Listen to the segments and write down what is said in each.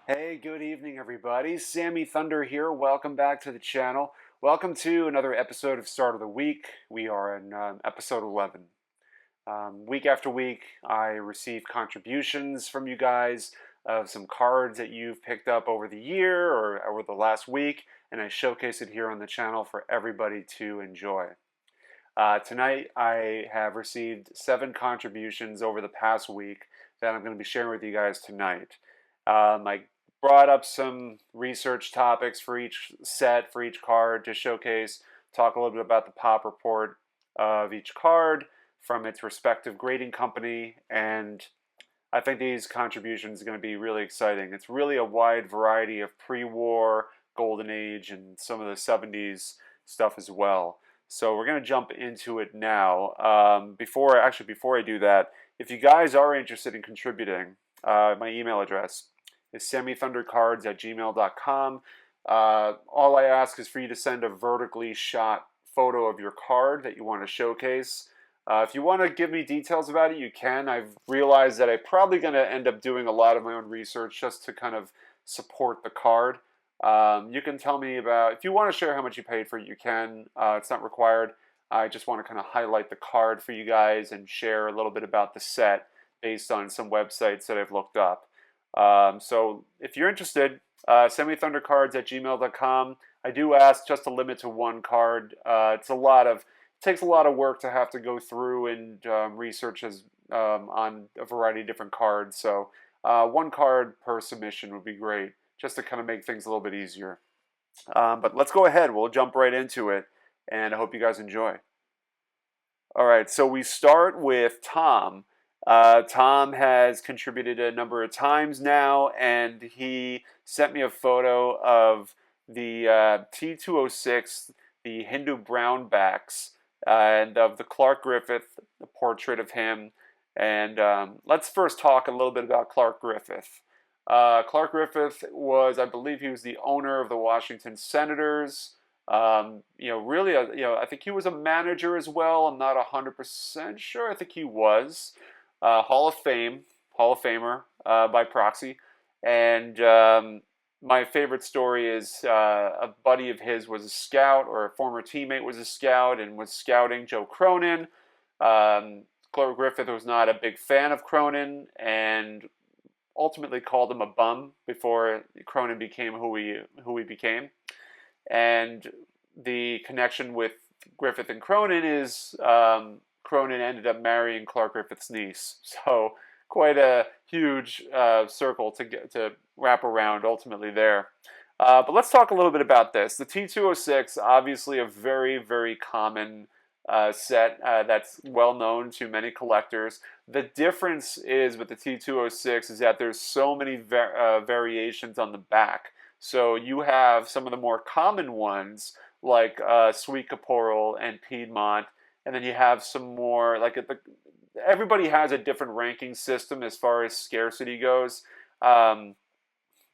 Hey, good evening, everybody. Sammy Thunder here. Welcome back to the channel. Welcome to another episode of Start of the Week. We are in episode 11. Week after week, I receive contributions from you guys of some cards that you've picked up over the year or over the last week, and I showcase it here on the channel for everybody to enjoy. Tonight, I have received 7 contributions over the past week that I'm going to be sharing with you guys tonight. I brought up some research topics for each set, for each card to showcase, talk a little bit about the pop report of each card from its respective grading company, and I think these contributions are going to be really exciting. It's really a wide variety of pre-war, golden age, and some of the 70s stuff as well. So we're going to jump into it now. Before I do that, if you guys are interested in contributing, my email address is sammythundercards@gmail.com. All I ask is for you to send a vertically shot photo of your card that you want to showcase. If you want to give me details about it, you can. I've realized that I'm probably going to end up doing a lot of my own research just to kind of support the card. You can tell me about, if you want to share how much you paid for it, you can. It's not required. I just want to kind of highlight the card for you guys and share a little bit about the set based on some websites that I've looked up. So if you're interested, send me thundercards@gmail.com. I do ask just to limit to one card. It takes a lot of work to have to go through and research on a variety of different cards. So one card per submission would be great, just to kind of make things a little bit easier. But let's go ahead. We'll jump right into it, and I hope you guys enjoy. All right, so we start with Tom. Tom has contributed a number of times now, and he sent me a photo of the T206, the Hindu brownbacks, and of the Clark Griffith, the portrait of him. And let's first talk a little bit about Clark Griffith. Clark Griffith was, I believe, he was the owner of the Washington Senators. Really, I think he was a manager as well. I'm not 100% sure. I think he was. Hall of Famer by proxy. And my favorite story is a buddy of his was a scout, or a former teammate was a scout and was scouting Joe Cronin. Clark Griffith was not a big fan of Cronin and ultimately called him a bum before Cronin became who he became. And the connection with Griffith and Cronin is Cronin ended up marrying Clark Griffith's niece. So quite a huge circle to wrap around ultimately there. But let's talk a little bit about this. The T206, obviously a very, very common set that's well known to many collectors. The difference is with the T206 is that there's so many variations on the back. So you have some of the more common ones like Sweet Caporal and Piedmont, and then you have some more like everybody has a different ranking system as far as scarcity goes. But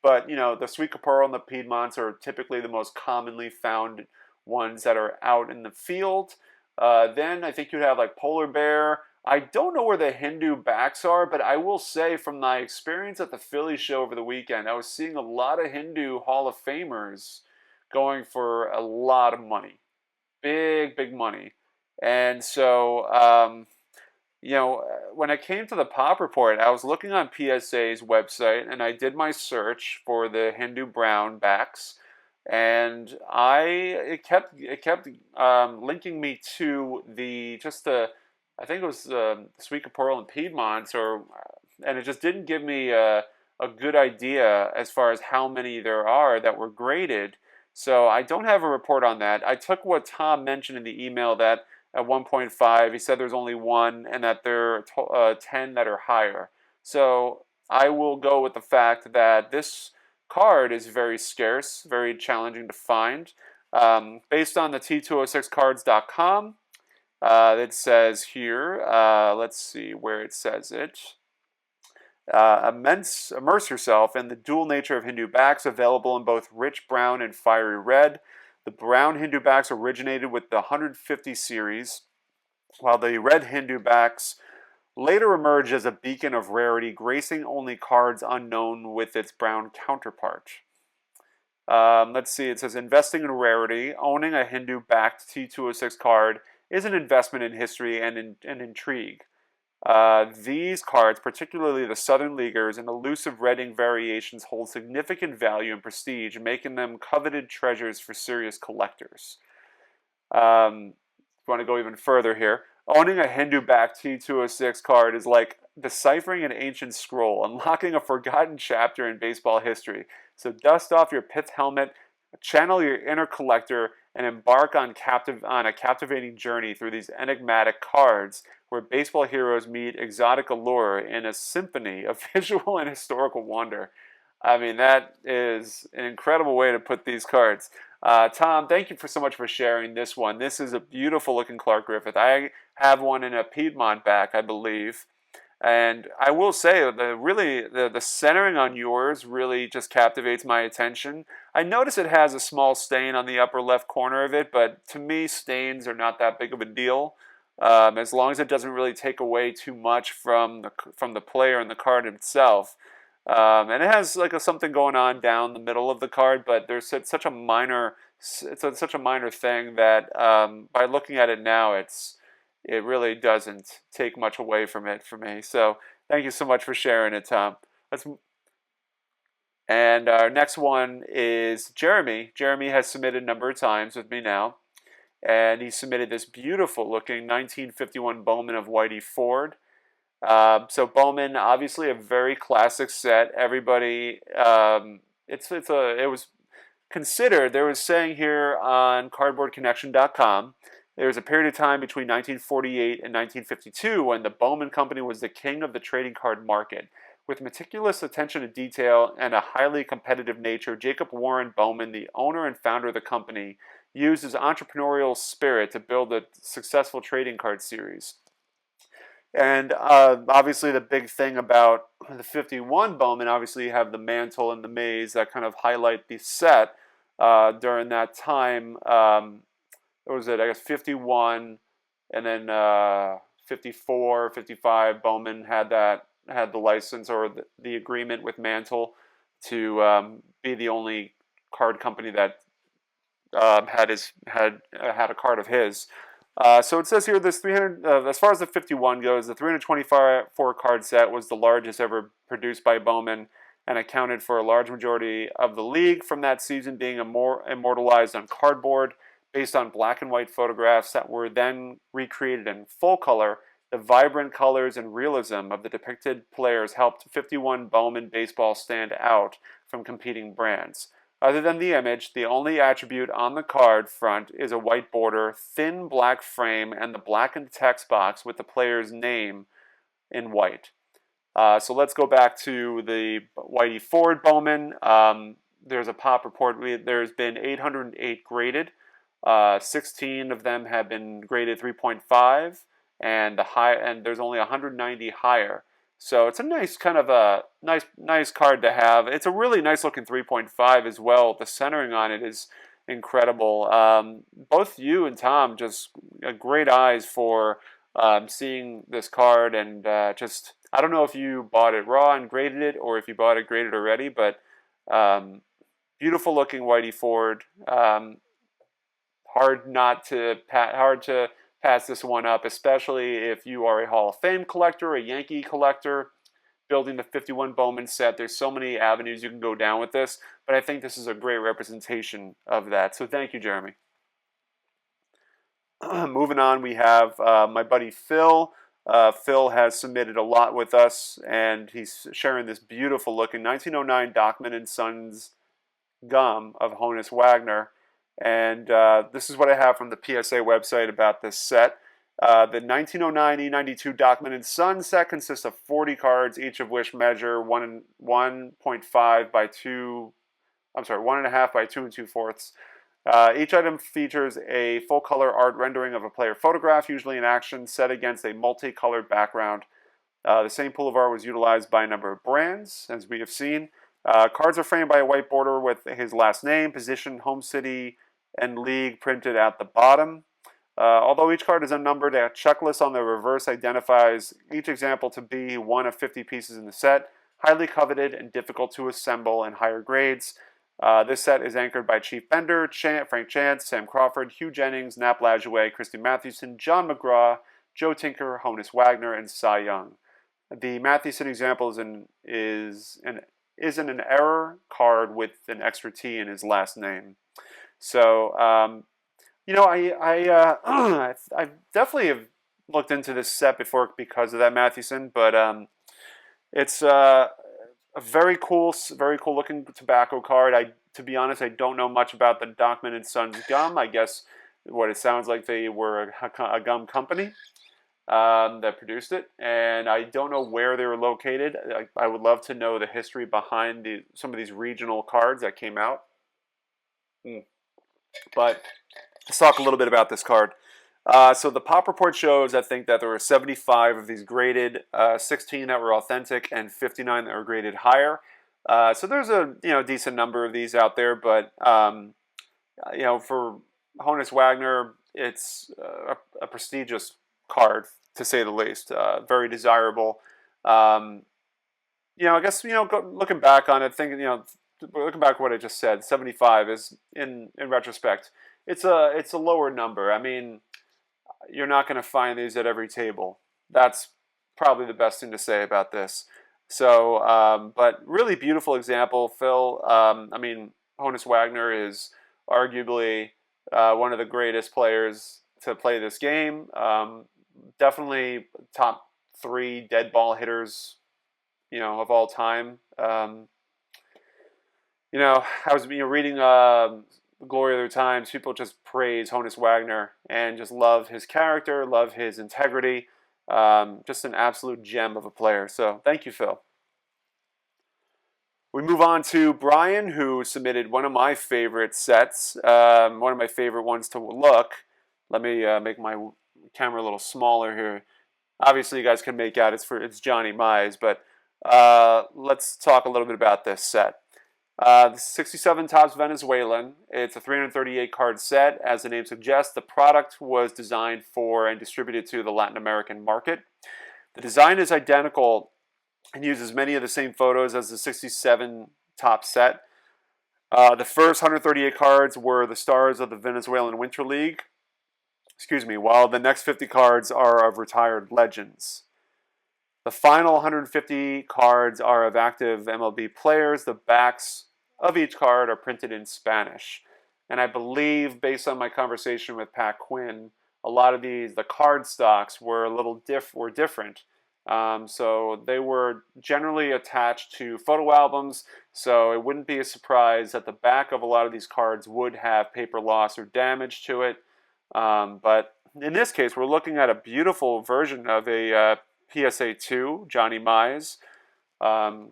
the Sweet Caporal and the Piedmonts are typically the most commonly found ones that are out in the field. Then I think you'd have like Polar Bear. I don't know where the Hindu backs are, but I will say from my experience at the Philly show over the weekend, I was seeing a lot of Hindu Hall of Famers going for a lot of money. Big, big money. And so, when I came to the pop report, I was looking on PSA's website and I did my search for the Hindu brown backs, and it kept linking me to I think it was Sweet Caporal and Piedmont, and it just didn't give me a good idea as far as how many there are that were graded. So I don't have a report on that. I took what Tom mentioned in the email that at 1.5, he said there's only one, and that there are 10 that are higher. So I will go with the fact that this card is very scarce, very challenging to find. Based on the T206cards.com, it says here, let's see where it says it. Immerse yourself in the dual nature of Hindu backs, available in both rich brown and fiery red. The brown Hindu backs originated with the 150 series, while the red Hindu backs later emerged as a beacon of rarity, gracing only cards unknown with its brown counterpart. Let's see, it says investing in rarity, owning a Hindu-backed T206 card is an investment in history and intrigue. These cards, particularly the Southern Leaguers and elusive red ink variations, hold significant value and prestige, making them coveted treasures for serious collectors. Want to go even further here. Owning a Hindu-backed T206 card is like deciphering an ancient scroll, unlocking a forgotten chapter in baseball history. So dust off your pith helmet, channel your inner collector, and embark on a captivating journey through these enigmatic cards where baseball heroes meet exotic allure in a symphony of visual and historical wonder. I mean, that is an incredible way to put these cards. Tom, thank you so much for sharing this one. This is a beautiful looking Clark Griffith. I have one in a Piedmont back, I believe. And I will say, the centering on yours really just captivates my attention. I notice it has a small stain on the upper left corner of it, but to me, stains are not that big of a deal. As long as it doesn't really take away too much from the player and the card itself. And it has like something going on down the middle of the card, but there's such a minor thing that by looking at it now, it really doesn't take much away from it for me. So thank you so much for sharing it, Tom. And our next one is Jeremy. Jeremy has submitted a number of times with me now, and he submitted this beautiful looking 1951 Bowman of Whitey Ford. So Bowman, obviously a very classic set. Everybody, it was considered, there was saying here on cardboardconnection.com, there was a period of time between 1948 and 1952 when the Bowman Company was the king of the trading card market. With meticulous attention to detail and a highly competitive nature, Jacob Warren Bowman, the owner and founder of the company, used his entrepreneurial spirit to build a successful trading card series. And obviously the big thing about the 51 Bowman, obviously you have the mantle and the Mize that kind of highlight the set during that time. What was it? I guess 51 and then 54, 55, Bowman had the license or the agreement with Mantle to be the only card company that had a card of his. So it says here this 300, as far as the 51 goes, the 324 card set was the largest ever produced by Bowman and accounted for a large majority of the league from that season, being immortalized on cardboard based on black and white photographs that were then recreated in full color. The vibrant colors and realism of the depicted players helped 51 Bowman baseball stand out from competing brands. Other than the image, the only attribute on the card front is a white border, thin black frame, and the blackened text box with the player's name in white. So let's go back to the Whitey Ford Bowman. There's a pop report. There's been 808 graded. 16 of them have been graded 3.5, and there's only 190 higher. So it's a nice kind of a nice card to have. It's a really nice looking 3.5 as well. The centering on it is incredible. Both you and Tom just great eyes for seeing this card, and just I don't know if you bought it raw and graded it or if you bought it graded already, but beautiful looking Whitey Ford. Hard to pass this one up, especially if you are a Hall of Fame collector, a Yankee collector, building the 51 Bowman set. There's so many avenues you can go down with this, but I think this is a great representation of that. So thank you, Jeremy. Moving on, we have my buddy Phil. Phil has submitted a lot with us, and he's sharing this beautiful looking 1909 Dockman and Sons gum of Honus Wagner. And this is what I have from the PSA website about this set. The 1909 E92 Dockman & Son set consists of 40 cards, each of which measure 1.5 by 2. I'm sorry, 1.5 by 2 2/4. Each item features a full-color art rendering of a player photograph, usually in action, set against a multicolored background. The same pool of art was utilized by a number of brands, as we have seen. Cards are framed by a white border with his last name, position, home city, and league printed at the bottom. Although each card is unnumbered, a checklist on the reverse identifies each example to be one of 50 pieces in the set, highly coveted and difficult to assemble in higher grades. This set is anchored by Chief Bender, Frank Chance, Sam Crawford, Hugh Jennings, Nap Lajoie, Christy Mathewson, John McGraw, Joe Tinker, Honus Wagner, and Cy Young. The Mathewson example is an error card with an extra T in his last name. So, you know, I definitely have looked into this set before because of that Mathewson, but it's a very cool looking tobacco card. To be honest, I don't know much about the Dockman and Sons gum. I guess what it sounds like, they were a gum company that produced it, and I don't know where they were located. I would love to know the history behind some of these regional cards that came out. But let's talk a little bit about this card. So the pop report shows, I think, that there were 75 of these graded, 16 that were authentic, and 59 that were graded higher. So there's a decent number of these out there, but for Honus Wagner, it's a prestigious card, to say the least. Very desirable. I guess looking back on it, looking back at what I just said, 75 is in retrospect, it's a lower number. I mean, you're not going to find these at every table. That's probably the best thing to say about this. So, but really beautiful example, Phil. I mean, Honus Wagner is arguably one of the greatest players to play this game. Definitely top 3 dead ball hitters, of all time. I was reading Glory of Their Times. People just praise Honus Wagner and just love his character, love his integrity. Just an absolute gem of a player. So thank you, Phil. We move on to Brian, who submitted one of my favorite sets, one of my favorite ones to look. Let me make my camera a little smaller here. Obviously, you guys can make out it's Johnny Mize, but let's talk a little bit about this set. 67 Topps Venezuelan. It's a 338 card set. As the name suggests, the product was designed for and distributed to the Latin American market. The design is identical and uses many of the same photos as the 67 Topps set. The first 138 cards were the stars of the Venezuelan Winter League. While the next 50 cards are of retired legends. The final 150 cards are of active MLB players. The backs of each card are printed in Spanish. And I believe, based on my conversation with Pat Quinn, a lot of the card stocks were a little different. So they were generally attached to photo albums, so it wouldn't be a surprise that the back of a lot of these cards would have paper loss or damage to it. But in this case, we're looking at a beautiful version of a PSA 2, Johnny Mize.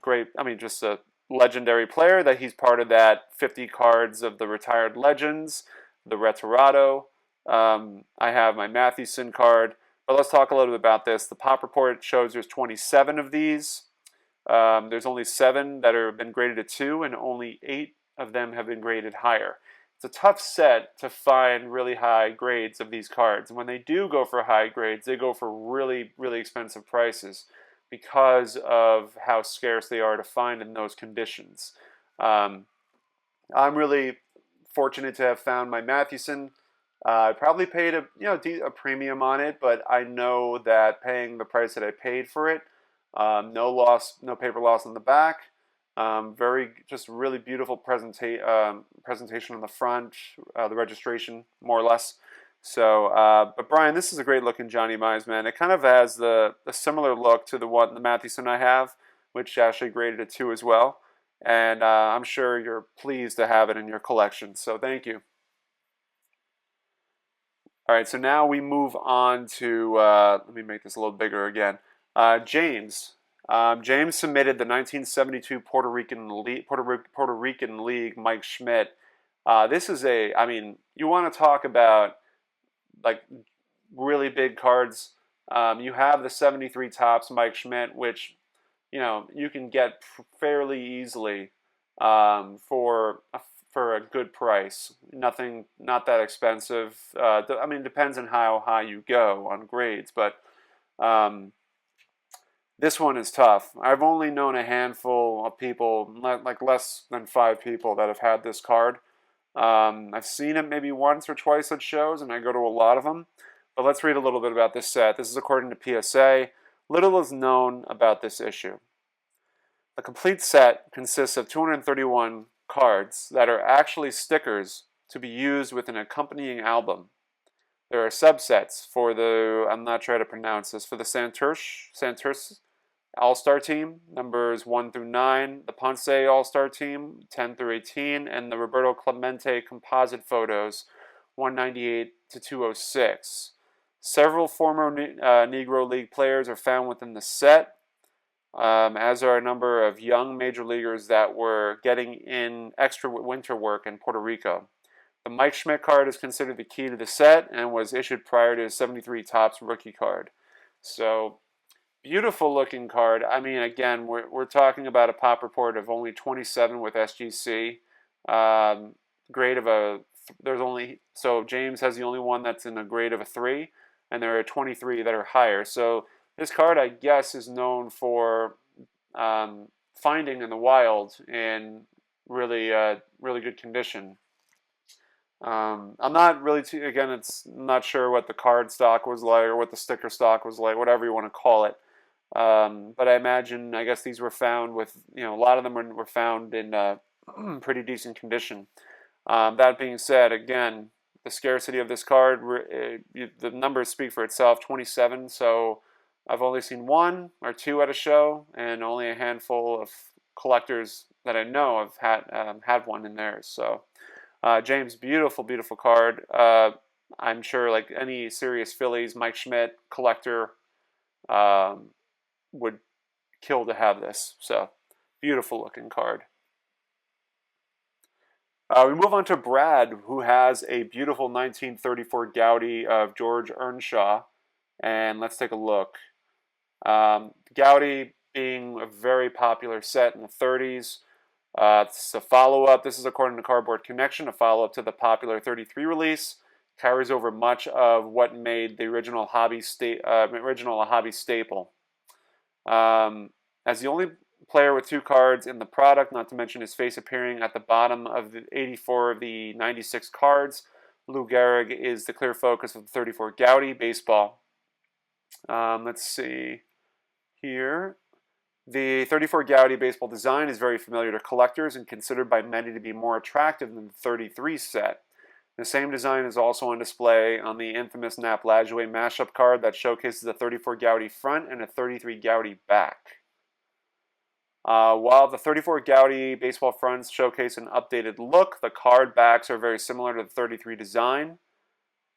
Great, just a legendary player that he's part of that 50 cards of the retired legends, the Retirado. I have my Mathewson card, but let's talk a little bit about this. The pop report shows there's 27 of these. There's only 7 that have been graded a 2, and only 8 of them have been graded higher. It's a tough set to find really high grades of these cards. And when they do go for high grades, they go for really, really expensive prices because of how scarce they are to find in those conditions. I'm really fortunate to have found my Mathewson. I probably paid a premium on it, but I know that paying the price that I paid for it, no paper loss on the back. Just really beautiful presentation on the front, the registration, more or less. So, but Brian, this is a great looking Johnny Mize, man. It kind of has a similar look to the Mathewson I have, which actually graded a 2 as well. And I'm sure you're pleased to have it in your collection. So thank you. All right, so now we move on to, let me make this a little bigger again. James. James submitted the 1972 Puerto Rican League Mike Schmidt. This is you want to talk about like really big cards. You have the 73 Topps Mike Schmidt, which you can get fairly easily for for a good price. Not that expensive. I mean, it depends on how high you go on grades, but um, this one is tough. I've only known a handful of people, like less than 5 people, that have had this card. I've seen it maybe once or twice at shows, and I go to a lot of them. But let's read a little bit about this set. This is according to PSA. Little is known about this issue. The complete set consists of 231 cards that are actually stickers to be used with an accompanying album. There are subsets for the, I'm not trying to pronounce this, for the Santurce All-Star Team, numbers 1 through 9, the Ponce All-Star Team, 10 through 18, and the Roberto Clemente Composite Photos, 198 to 206. Several former Negro League players are found within the set, as are a number of young major leaguers that were getting in extra winter work in Puerto Rico. The Mike Schmidt card is considered the key to the set and was issued prior to his 73 Topps rookie card. So, beautiful looking card. I mean, again, we're talking about a pop report of only 27 with SGC. Grade of a, there's only, so James has the only one that's in a grade of a 3, and there are 23 that are higher. So this card, I guess, is known for finding in the wild in really, really good condition. I'm not really I'm not sure what the card stock was like or what the sticker stock was like, whatever you want to call it. But I imagine, I guess these were found with, a lot of them were found in pretty decent condition. That being said, again, the scarcity of this card, the numbers speak for itself, 27, so I've only seen 1 or 2 at a show, and only a handful of collectors that I know have had one in theirs. So, James, beautiful, beautiful card. I'm sure, like any serious Phillies, Mike Schmidt collector would kill to have this. So, beautiful looking card. We move on to Brad, who has a beautiful 1934 Goudey of George Earnshaw, and let's take a look. Goudey being a very popular set in the 30s. It's a follow-up. This is according to Cardboard Connection, a follow-up to the popular 33 release. Carries over much of what made the original hobby a hobby staple. As the only player with 2 cards in the product, not to mention his face appearing at the bottom of the 84 of the 96 cards, Lou Gehrig is the clear focus of the 34 Goudey baseball. Let's see here. The 34 Goudey baseball design is very familiar to collectors and considered by many to be more attractive than the 33 set. The same design is also on display on the infamous Nap Lajoie mashup card that showcases a 34 Goudey front and a 33 Goudey back. While the 34 Goudey baseball fronts showcase an updated look, the card backs are very similar to the 33 design.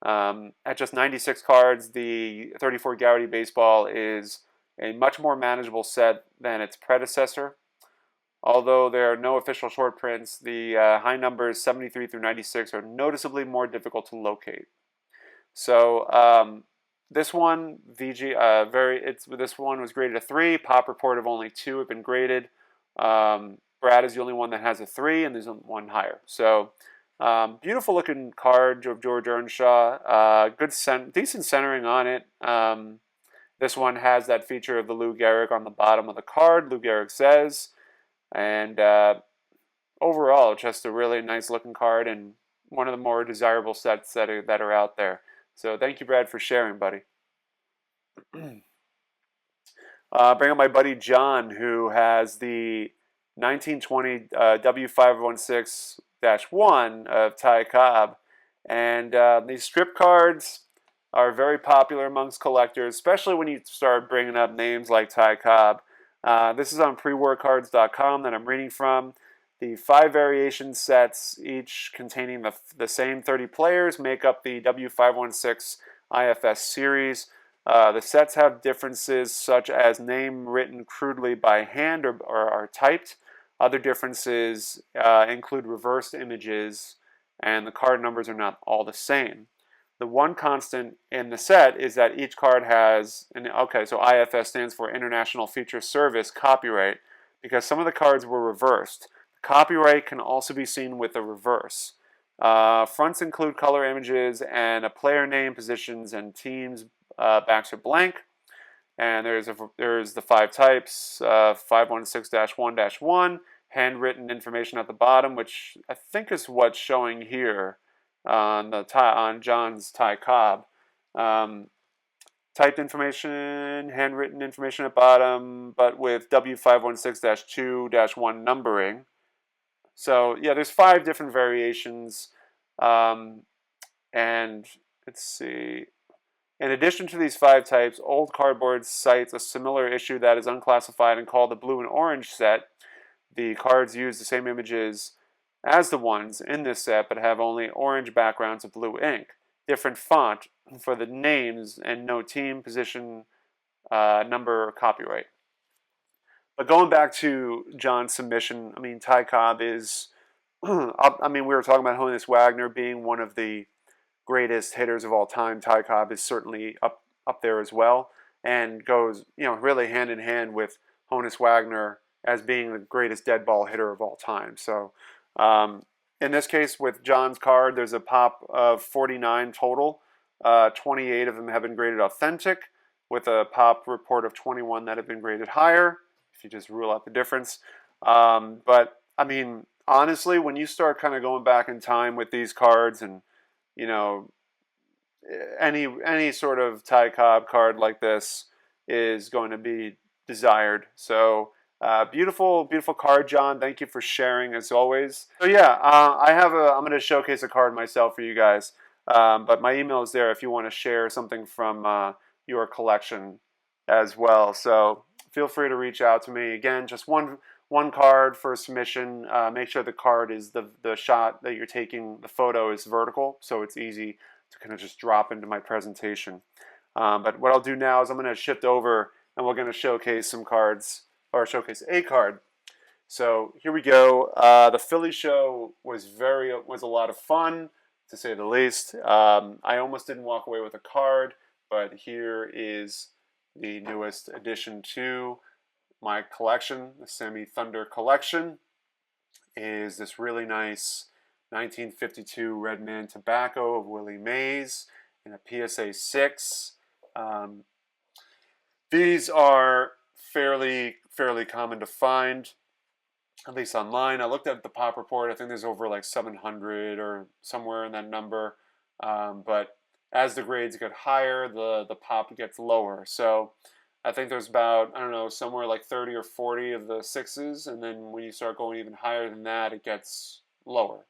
At just 96 cards, the 34 Goudey baseball is a much more manageable set than its predecessor. Although there are no official short prints, the high numbers 73 through 96 are noticeably more difficult to locate. So this one, this one was graded a 3. Pop report of only 2 have been graded. Brad is the only one that has a 3, and there's one higher. So beautiful looking card of George Earnshaw. Decent centering on it. This one has that feature of the Lou Gehrig on the bottom of the card. Lou Gehrig says. And overall, just a really nice looking card and one of the more desirable sets that are out there. So thank you, Brad, for sharing, buddy. Bring up my buddy John, who has the 1920 W516-1 of Ty Cobb. And these strip cards are very popular amongst collectors, especially when you start bringing up names like Ty Cobb. This is on prewarcards.com that I'm reading from. The 5 variation sets, each containing the same 30 players, make up the W516 IFS series. The sets have differences such as name written crudely by hand or are typed. Other differences include reversed images, and the card numbers are not all the same. The one constant in the set is that each card has, so IFS stands for International Feature Service Copyright, because some of the cards were reversed. Copyright can also be seen with the reverse. Fronts include color images and a player name, positions, and teams. Backs are blank. And there's the 5 types, 516-1-1, handwritten information at the bottom, which I think is what's showing here on John's Ty Cobb. Typed information, handwritten information at bottom, but with W516-2-1 numbering. So yeah, there's 5 different variations, and let's see. In addition to these 5 types, Old Cardboard cites a similar issue that is unclassified and called the blue and orange set. The cards use the same images as the ones in this set, but have only orange backgrounds of blue ink. Different font for the names and no team, position, number, or copyright. But going back to John's submission, I mean, Ty Cobb is, I mean, we were talking about Honus Wagner being one of the greatest hitters of all time. Ty Cobb is certainly up there as well, and goes, really hand in hand with Honus Wagner as being the greatest dead ball hitter of all time. So in this case, with John's card, there's a pop of 49 total. 28 of them have been graded authentic, with a pop report of 21 that have been graded higher, if you just rule out the difference. But I mean, honestly, when you start kind of going back in time with these cards, and any sort of Ty Cobb card like this is going to be desired. So beautiful, beautiful card, John. Thank you for sharing as always. So yeah, I'm going to showcase a card myself for you guys. But my email is there if you want to share something from your collection as well. So feel free to reach out to me. Again, just one card for a submission. Make sure the card is the shot that you're taking, the photo is vertical, so it's easy to kind of just drop into my presentation. But what I'll do now is I'm going to shift over and we're going to showcase some cards, or showcase a card. So here we go. The Philly show was a lot of fun, to say the least. I almost didn't walk away with a card, but here is the newest addition to my collection, the Semi Thunder collection, is this really nice 1952 Red Man tobacco of Willie Mays in a PSA 6. These are fairly common to find, at least online. I looked at the pop report. I think there's over like 700 or somewhere in that number. But as the grades get higher, the pop gets lower. So I think there's about, I don't know, somewhere like 30 or 40 of the 6s. And then when you start going even higher than that, it gets lower.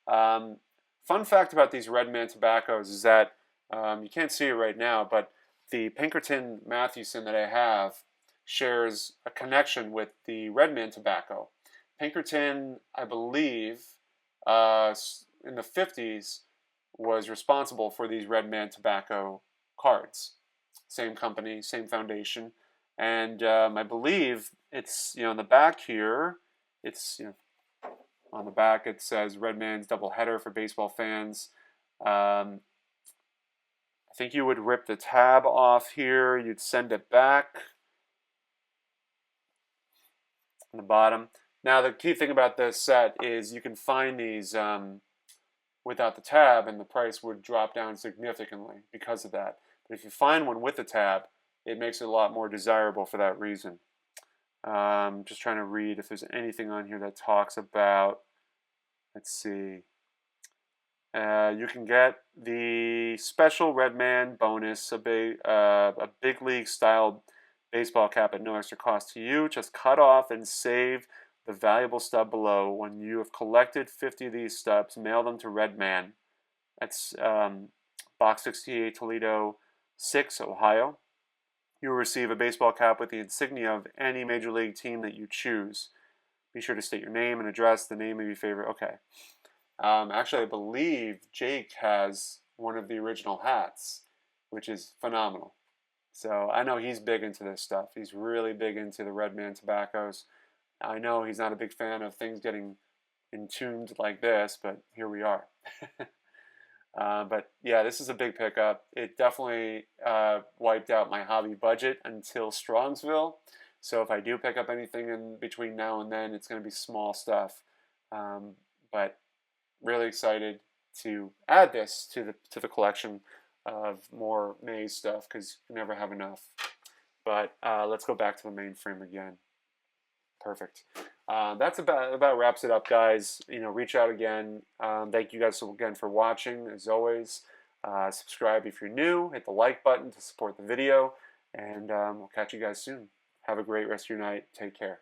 Fun fact about these Red Man tobaccos is that you can't see it right now, but the Pinkerton Mathewson that I have shares a connection with the Red Man tobacco. Pinkerton, I believe, in the 50s, was responsible for these Red Man tobacco cards. Same company, same foundation. And I believe it's, on the back here, it's, on the back it says Red Man's doubleheader for baseball fans. I think you would rip the tab off here, you'd send it back on the bottom. Now the key thing about this set is you can find these without the tab, and the price would drop down significantly because of that. But if you find one with the tab, it makes it a lot more desirable for that reason. Just trying to read if there's anything on here that talks about, let's see. You can get the special Red Man bonus, a big league style baseball cap at no extra cost to you. Just cut off and save the valuable stub below. When you have collected 50 of these stubs, mail them to Red Man. That's Box 68, Toledo 6, Ohio. You will receive a baseball cap with the insignia of any major league team that you choose. Be sure to state your name and address, the name of your favorite. Okay. Actually, I believe Jake has one of the original hats, which is phenomenal. So I know he's big into this stuff. He's really big into the Red Man tobaccos. I know he's not a big fan of things getting entombed like this, but here we are. But yeah, this is a big pickup. It definitely wiped out my hobby budget until Strongsville. So if I do pick up anything in between now and then, it's going to be small stuff. But really excited to add this to the collection of more Maze stuff because you never have enough. But let's go back to the mainframe again. Perfect. That's about wraps it up, guys. Reach out again. Thank you guys again for watching, as always. Subscribe if you're new. Hit the like button to support the video. And we'll catch you guys soon. Have a great rest of your night. Take care.